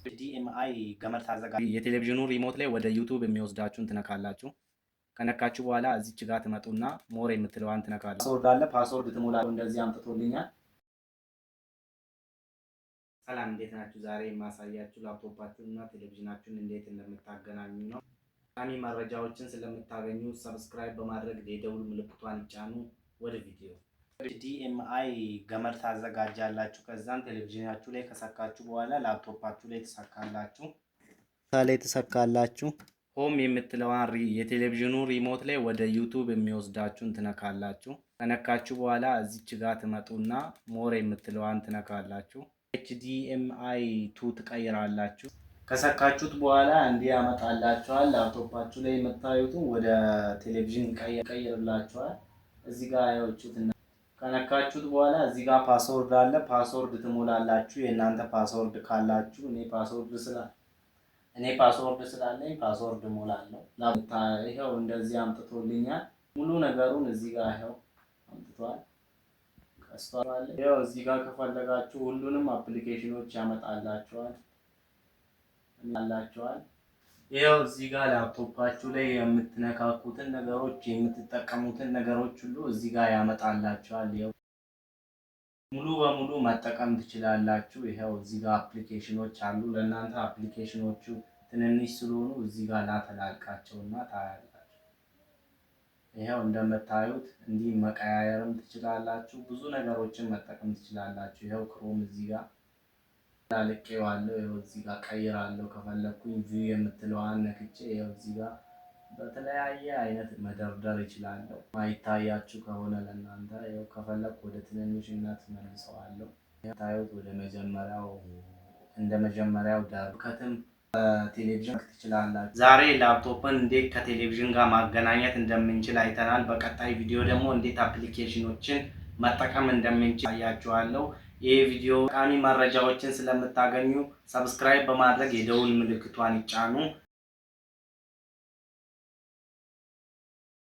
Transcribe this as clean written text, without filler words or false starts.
HDMI ገመድ ታዘጋጁ። የቴሌቪዥኑ ሪሞት ላይ ወደ ዩቲዩብ የሚወስዳችሁን ትነካላችሁ። ከነካችሁ በኋላ እዚች ጋር ትመጡና ሞር የምትለዋን ትነካላችሁ። ፓስወርድ አለ፣ ፓስወርድ ትሞላላችሁ። እንደዚህ አምጥቶልኛል። ሰላም እንዴት ናችሁ? ዛሬ የማሳያችሁ ላፕቶፓችሁን እና ቴሌቪዥናችሁን እንዴት እንደምታገናኙ ነው። ጠቃሚ መረጃዎችን ስለምታገኙ ሰብስክራይብ በማድረግ የደውል ምልክቷን ይጫኑ። ወደ ቪዲዮ HDMI ገመድ ታዘጋጃላችሁ። ከዛም ቴሌቪዥናችሁ ላይ ከሰካችሁ በኋላ ላፕቶፓችሁ ላይ ተሰካላችሁ። ሆም የምትለዋን የቴሌቪዥኑ ሪሞት ላይ ወደ ዩቲዩብ የሚወስዳችሁን ትነካላችሁ። ከነካችሁ በኋላ እዚች ጋር ትመጡና ሞር የምትለዋን ትነካላችሁ። HDMI 2 ትቀይራላችሁ። ከሰካችሁት በኋላ እንዲህ ያመጣላችኋል። ላፕቶፓችሁ ላይ የምታዩትን ወደ ቴሌቪዥን ቀይርላችኋል። እዚህ ጋር ያወጡትና ከነካችሁት በኋላ እዚህ ጋር ፓስወርድ አለ። ፓስወርድ ትሞላላችሁ። የእናንተ ፓስወርድ ካላችሁ እኔ ፓስወርድ ስላለኝ ፓስወርድ ሞላለሁ። ይሄው እንደዚህ አምጥቶልኛል። ሙሉ ነገሩን እዚህ ጋር ይሄው አምጥቷል። ቀስቷል። ይሄው እዚህ ጋር ከፈለጋችሁ ሁሉንም አፕሊኬሽኖች ያመጣላችኋል። ይሄው እዚህ ጋር ላፕቶፓችሁ ላይ የምትነካኩትን ነገሮች የምትጠቀሙትን ነገሮች ሁሉ እዚህ ጋር ያመጣላችኋል። ይሄው ሙሉ በሙሉ መጠቀም ትችላላችሁ። ይሄው እዚህ ጋር አፕሊኬሽኖች አሉ። ለእናንተ አፕሊኬሽኖቹ ትንንሽ ስለሆኑ እዚህ ጋር ላተላልቃቸውና ታያላችሁ። ይሄው እንደምታዩት እንዲህ መቀያየርም ትችላላችሁ። ብዙ ነገሮችን መጠቀም ትችላላችሁ። ይሄው ክሮም እዚህ ጋር ላልቄዋለሁ። ይሄው እዚህ ጋር ቀይራለሁ። ከፈለኩኝ ቪው የምትለዋን ነክቼ ይሄው እዚህ ጋር በተለያየ አይነት መደርደር ይችላለሁ። ማይታያችሁ ከሆነ ለእናንተ ይሄው ከፈለኩ ወደ ትንንሽነት መልሰዋለሁ። ታዩት ወደ መጀመሪያው ዳርከትም ቴሌቪዥን ትችላላችሁ። ዛሬ ላፕቶፕን እንዴት ከቴሌቪዥን ጋር ማገናኘት እንደምንችል አይተናል። በቀጣይ ቪዲዮ ደግሞ እንዴት አፕሊኬሽኖችን መጠቀም እንደምንችል አያችኋለሁ። ይህ ቪዲዮ ጠቃሚ መረጃዎችን ስለምታገኙ ሰብስክራይብ በማድረግ የደውል ምልክቷን ይጫኑ።